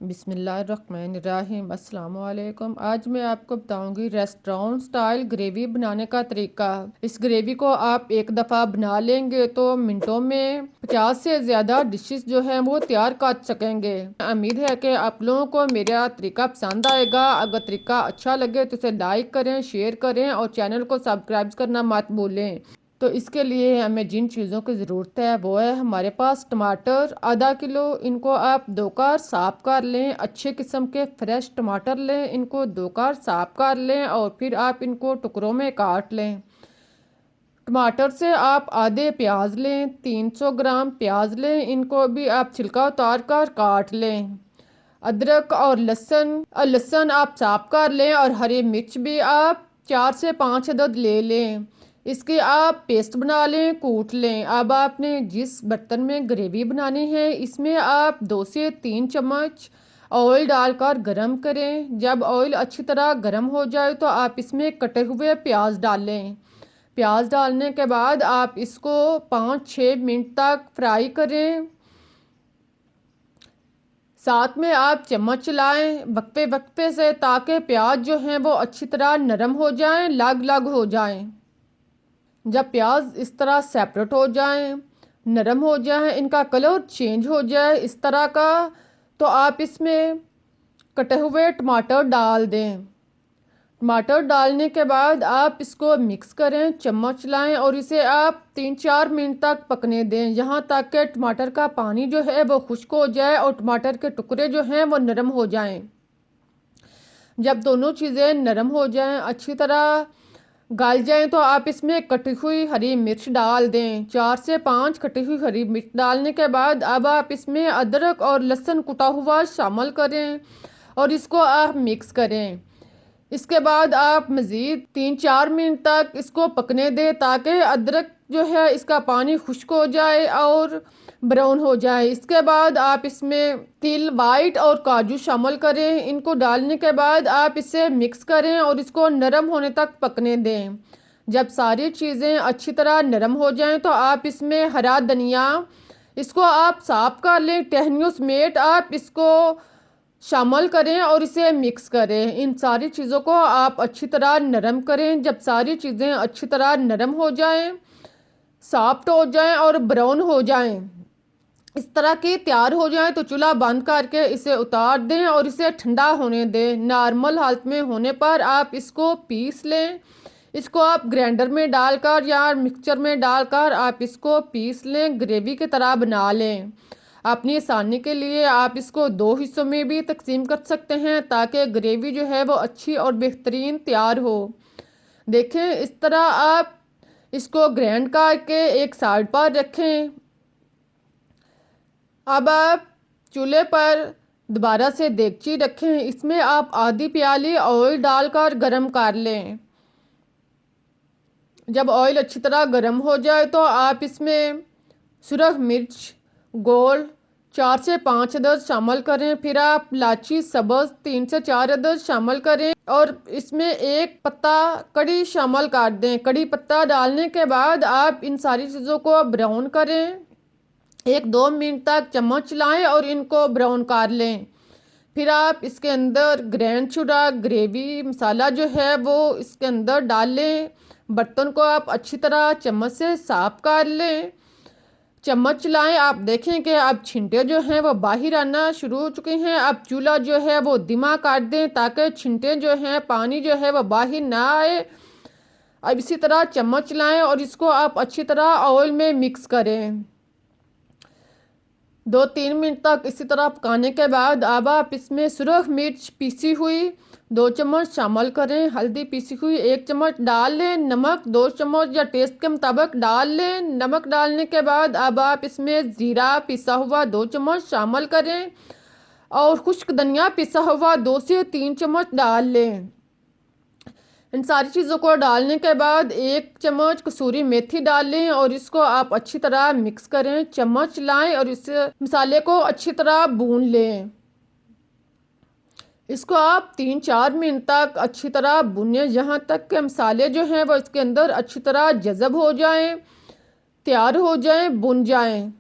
बिस्मिल्लाहिर्रहमानिर्रहीम। अस्सलाम वालेकुम। आज मैं आपको बताऊंगी रेस्टोरेंट स्टाइल ग्रेवी बनाने का तरीका। इस ग्रेवी को आप एक दफ़ा बना लेंगे तो मिनटों में 50 से ज़्यादा डिशेस जो हैं वो तैयार कर सकेंगे। उम्मीद है कि आप लोगों को मेरा तरीका पसंद आएगा। अगर तरीका अच्छा लगे तो इसे लाइक करें, शेयर करें और चैनल को सब्सक्राइब करना मत भूलें। तो इसके लिए हमें जिन चीज़ों की ज़रूरत है वो है हमारे पास टमाटर आधा किलो। इनको आप दो कार साफ़ कर लें। अच्छे किस्म के फ्रेश टमाटर लें, इनको दो कार साफ़ कर लें और फिर आप इनको टुकड़ों में काट लें। टमाटर से आप आधे प्याज लें, 300 ग्राम प्याज लें, इनको भी आप छिलका उतार कर काट लें। अदरक और लहसुन आप साफ़ कर लें और हरी मिर्च भी आप 4 से 5 अदद ले लें। इसके आप पेस्ट बना लें, कूट लें। अब आपने जिस बर्तन में ग्रेवी बनानी है इसमें आप 2 से 3 चम्मच ऑयल डालकर गरम करें। जब ऑयल अच्छी तरह गरम हो जाए तो आप इसमें कटे हुए प्याज डालें। प्याज डालने के बाद आप इसको 5-6 मिनट तक फ्राई करें। साथ में आप चम्मच चलाएं वक्फे वक्फे से, ताकि प्याज जो हैं वो अच्छी तरह नरम हो जाएं, लग लग हो जाएं। जब प्याज इस तरह सेपरेट हो जाएं, नरम हो जाएं, इनका कलर चेंज हो जाए इस तरह का, तो आप इसमें कटे हुए टमाटर डाल दें। टमाटर डालने के बाद आप इसको मिक्स करें, चम्मच चलाएं और इसे आप 3-4 मिनट तक पकने दें, यहाँ तक कि टमाटर का पानी जो है वो खुश्क हो जाए और टमाटर के टुकड़े जो हैं वो नरम हो जाएं। जब दोनों चीज़ें नरम हो जाएं, अच्छी तरह गल जाएं, तो आप इसमें कटी हुई हरी मिर्च डाल दें। 4 से 5 कटी हुई हरी मिर्च डालने के बाद अब आप इसमें अदरक और लहसुन कुटा हुआ शामिल करें और इसको आप मिक्स करें। इसके बाद आप मज़ीद 3-4 मिनट तक इसको पकने दें, ताकि अदरक जो है इसका पानी खुश्क हो जाए और ब्राउन हो जाए। इसके बाद आप इसमें तिल वाइट और काजू शामिल करें। इनको डालने के बाद आप इसे मिक्स करें और इसको नरम होने तक पकने दें। जब सारी चीज़ें अच्छी तरह नरम हो जाएं तो आप इसमें हरा धनिया, इसको आप साफ कर लें, टहनियों समेत आप इसको शामिल करें और इसे मिक्स करें। इन सारी चीज़ों को आप अच्छी तरह नरम करें। जब सारी चीज़ें अच्छी तरह नरम हो जाएं, सॉफ्ट हो जाएं और ब्राउन हो जाएं, इस तरह की तैयार हो जाए तो चूल्हा बंद करके इसे उतार दें और इसे ठंडा होने दें। नॉर्मल हालत में होने पर आप इसको पीस लें। इसको आप ग्राइंडर में डालकर या मिक्सचर में डालकर आप इसको पीस लें, ग्रेवी की तरह बना लें। अपनी आसानी के लिए आप इसको 2 हिस्सों में भी तकसीम कर सकते हैं, ताकि ग्रेवी जो है वो अच्छी और बेहतरीन तैयार हो। देखें, इस तरह आप इसको ग्राइंड करके एक साइड पर रखें। अब आप चूल्हे पर दोबारा से देगची रखें। इसमें आप आधी प्याली ऑयल डालकर गरम कर लें। जब ऑयल अच्छी तरह गरम हो जाए तो आप इसमें सुरख मिर्च गोल 4 से 5 अदद शामिल करें। फिर आप इलायची सब्ज़ 3 से 4 अदद शामिल करें और इसमें एक पत्ता कड़ी शामिल कर दें। कड़ी पत्ता डालने के बाद आप इन सारी चीज़ों को ब्राउन करें। 1-2 मिनट तक चम्मच चलाएं और इनको ब्राउन कर लें। फिर आप इसके अंदर ग्रैंड शुदा ग्रेवी मसाला जो है वो इसके अंदर डाल लें। बर्तन को आप अच्छी तरह चम्मच से साफ कर लें। चम्मच चलाएं, आप देखें कि अब छिंटे जो हैं वो बाहर आना शुरू हो चुके हैं। अब चूल्हा जो है वो धीमा कर दें, ताकि छिंटे जो हैं, पानी जो है वो बाहर ना आए। अब इसी तरह चम्मच चलाएं और इसको आप अच्छी तरह ऑयल में मिक्स करें। 2-3 मिनट तक इसी तरह पकाने के बाद अब आप इसमें सुरख मिर्च पीसी हुई 2 चम्मच शामिल करें। हल्दी पीसी हुई 1 चम्मच डाल लें। नमक 2 चम्मच या टेस्ट के मुताबिक डाल लें। नमक डालने के बाद अब आप इसमें ज़ीरा पिसा हुआ 2 चम्मच शामिल करें और खुश्क धनिया पिसा हुआ 2 से 3 चम्मच डाल लें। इन सारी चीज़ों को डालने के बाद 1 चम्मच कसूरी मेथी डाल लें और इसको आप अच्छी तरह मिक्स करें। चम्मच चलाएं और इस मसाले को अच्छी तरह भून लें। इसको आप 3-4 मिनट तक अच्छी तरह भूनें, यहाँ तक कि मसाले जो हैं वो इसके अंदर अच्छी तरह जज़ब हो जाएं, तैयार हो जाएं, भुन जाएं।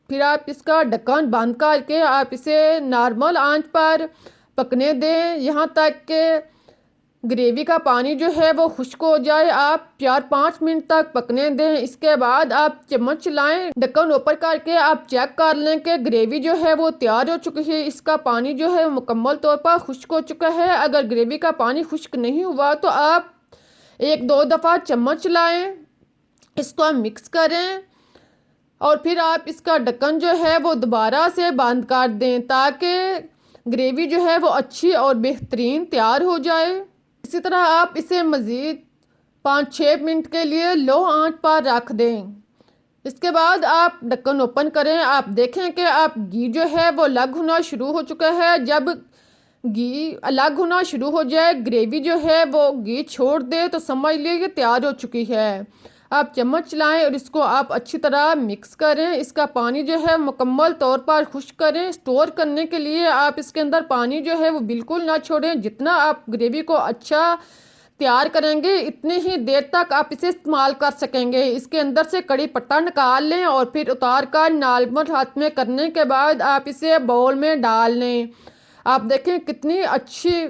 फिर आप इसका ढक्कन बंद करके आप इसे नॉर्मल आंच पर पकने दें यहाँ तक कि ग्रेवी का पानी जो है वो खुश्क हो जाए। आप 4-5 मिनट तक पकने दें। इसके बाद आप चम्मच चलाएं, ढक्कन ऊपर करके आप चेक कर लें कि ग्रेवी जो है वो तैयार हो चुकी है, इसका पानी जो है मुकम्मल तौर पर खुश्क हो चुका है। अगर ग्रेवी का पानी खुश्क नहीं हुआ तो आप 1-2 दफ़ा चम्मच चलाएं, इसको मिक्स करें और फिर आप इसका ढक्कन जो है वो दोबारा से बंद कर दें ताकि ग्रेवी जो है वो अच्छी और बेहतरीन तैयार हो जाए। इसी तरह आप इसे मज़ीद 5-6 मिनट के लिए लो आंच पर रख दें। इसके बाद आप ढक्कन ओपन करें, आप देखें कि आप घी जो है वो अलग होना शुरू हो चुका है। जब घी अलग होना शुरू हो जाए, ग्रेवी जो है वो घी छोड़ दे तो समझ लीजिए कि तैयार हो चुकी है। आप चम्मच चलाएं और इसको आप अच्छी तरह मिक्स करें। इसका पानी जो है मुकम्मल तौर पर खुश्क करें। स्टोर करने के लिए आप इसके अंदर पानी जो है वो बिल्कुल ना छोड़ें। जितना आप ग्रेवी को अच्छा तैयार करेंगे इतनी ही देर तक आप इसे इस्तेमाल कर सकेंगे। इसके अंदर से कड़ी पत्ता निकाल लें और फिर उतार कर नॉर्मल हाथ में करने के बाद आप इसे बाउल में डाल लें। आप देखें कितनी अच्छी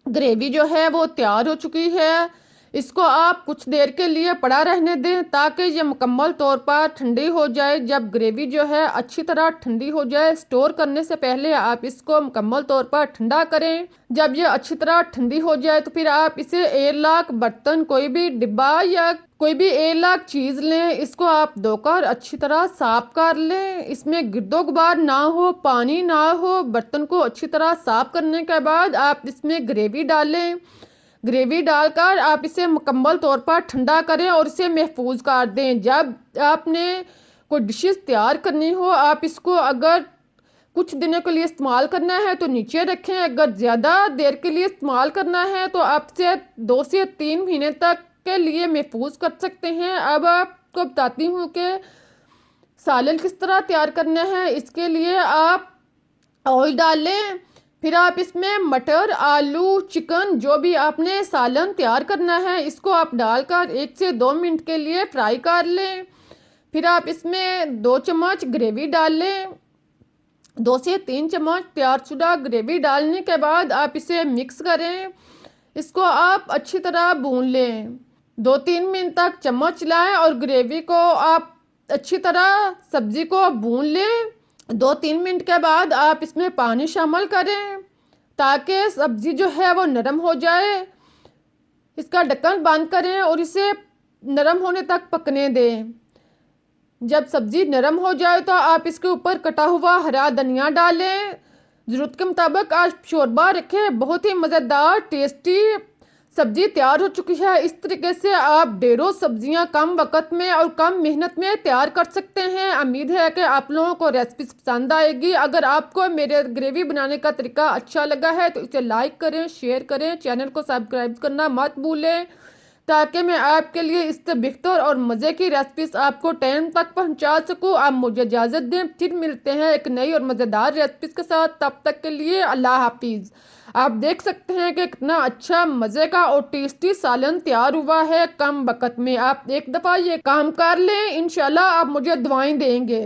ग्रेवी जो है वो तैयार हो चुकी है। इसको आप कुछ देर के लिए पड़ा रहने दें ताकि ये मुकम्मल तौर पर ठंडी हो जाए। जब ग्रेवी जो है अच्छी तरह ठंडी हो जाए, स्टोर करने से पहले आप इसको मुकम्मल तौर पर ठंडा करें। जब ये अच्छी तरह ठंडी हो जाए तो फिर आप इसे एयरलॉक बर्तन, कोई भी डिब्बा या कोई भी एयरलॉक चीज़ लें, इसको आप धोकर अच्छी तरह साफ कर लें। इसमें गिरदो गुबार ना हो, पानी ना हो। बर्तन को अच्छी तरह साफ करने के बाद आप इसमें ग्रेवी डालें। ग्रेवी डालकर आप इसे मुकम्मल तौर पर ठंडा करें और इसे महफूज कर दें। जब आपने कोई डिशेस तैयार करनी हो, आप इसको अगर कुछ दिनों के लिए इस्तेमाल करना है तो नीचे रखें। अगर ज़्यादा देर के लिए इस्तेमाल करना है तो आप इसे 2 से 3 महीने तक के लिए महफूज कर सकते हैं। अब आपको बताती हूँ कि सालन किस तरह तैयार करना है। इसके लिए आप ऑयल डालें, फिर आप इसमें मटर, आलू, चिकन, जो भी आपने सालन तैयार करना है इसको आप डालकर 1 से 2 मिनट के लिए फ्राई कर लें। फिर आप इसमें 2 चम्मच ग्रेवी डाल लें। 2 से 3 चम्मच तैयारशुदा ग्रेवी डालने के बाद आप इसे मिक्स करें। इसको आप अच्छी तरह भून लें। 2-3 मिनट तक चम्मच चलाएं और ग्रेवी को आप अच्छी तरह सब्ज़ी को भून लें। 2-3 मिनट के बाद आप इसमें पानी शामिल करें ताकि सब्ज़ी जो है वो नरम हो जाए। इसका ढक्कन बंद करें और इसे नरम होने तक पकने दें। जब सब्ज़ी नरम हो जाए तो आप इसके ऊपर कटा हुआ हरा धनिया डालें। ज़रूरत के मुताबिक आप शोरबा रखें। बहुत ही मज़ेदार टेस्टी सब्ज़ी तैयार हो चुकी है। इस तरीके से आप ढेरों सब्जियां कम वक्त में और कम मेहनत में तैयार कर सकते हैं। उम्मीद है कि आप लोगों को रेसिपी पसंद आएगी। अगर आपको मेरे ग्रेवी बनाने का तरीका अच्छा लगा है तो इसे लाइक करें, शेयर करें, चैनल को सब्सक्राइब करना मत भूलें ताकि मैं आपके लिए इससे बेहतर और मज़े की रेसिपीज आपको टाइम तक पहुंचा सकूं। आप मुझे इजाज़त दें, फिर मिलते हैं एक नई और मज़ेदार रेसिपीज के साथ। तब तक के लिए अल्लाह हाफिज़। आप देख सकते हैं कि कितना अच्छा मज़े का और टेस्टी सालन तैयार हुआ है कम वक्त में। आप एक दफ़ा ये काम कर लें, इंशाल्लाह आप मुझे दुआएं देंगे।